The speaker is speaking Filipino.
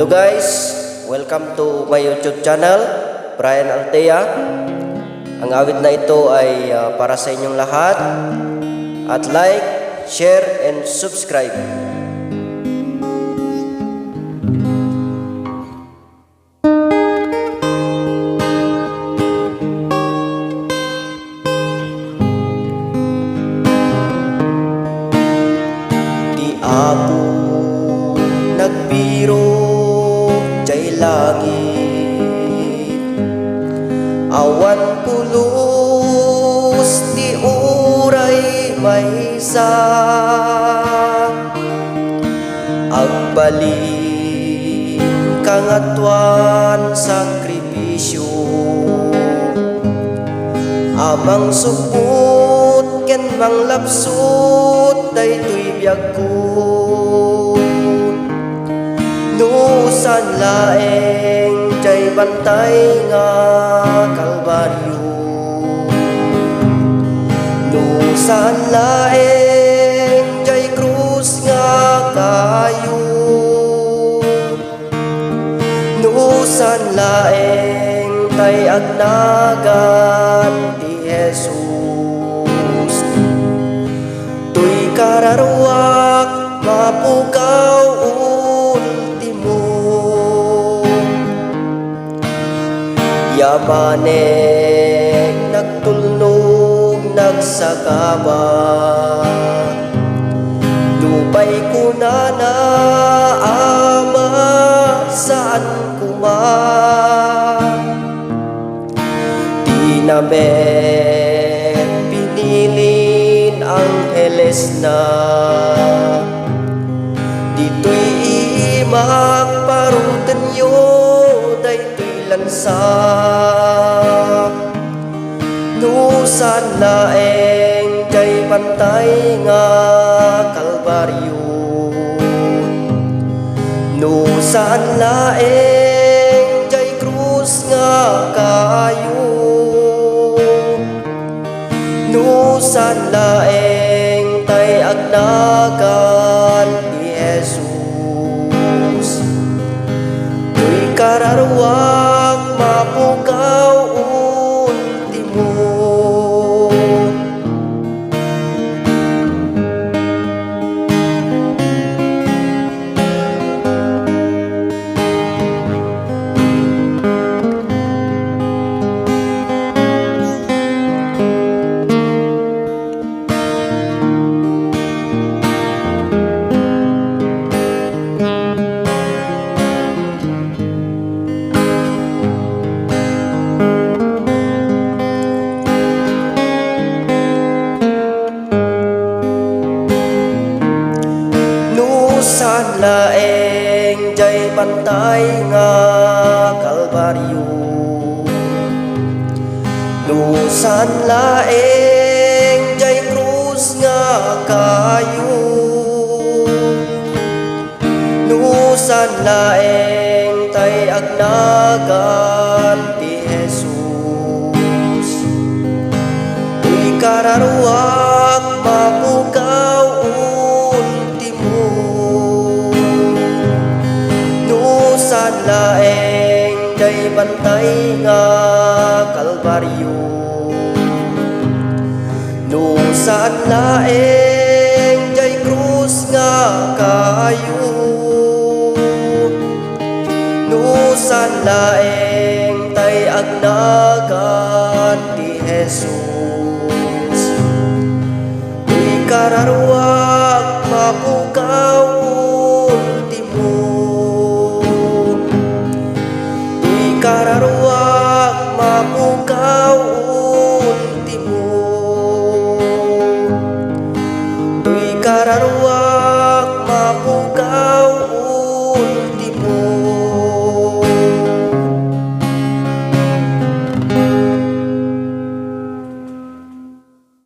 Hello guys, welcome to my YouTube channel, Brian Altea. Ang awit na ito ay para sa inyong lahat. At like, share, and subscribe. Di ako nagbiro jay langit, awan pulos di uray maysa, agbalin kangatwan sakripisyo, amang supot ken manglapsot daytoy biyag ko. Nusan laeng jay bantay nga kalbaryo, nusan laeng jay krus nga kayo, nusan laeng tay agnagan ti Jesus. Tuy kararwak mapukaw yamanek nagtulnog nagsakaba, lupay ko na ama saan kuma, di namin pinilin Angeles na dito'y imak parutan yo daytoy lansa. Nusan laeng jay bantay nga kalbaryo, nusan laeng jay krus nga kayo, nusan laeng tay agnagan ni Jesus. Tuy kararwak mapukaw ultimo, nusan laeng jay bantay nga kalbaryo, nusan laeng jay krus nga kayo, nusan laeng tay agnagan ti Jesus. Tuy kararwak mapukaw nusan laeng jay bantay nga kalbaryo, nusan laeng jay krus nga kayo, nusan laeng tay agnagan ti Jesus. Tuy kararwa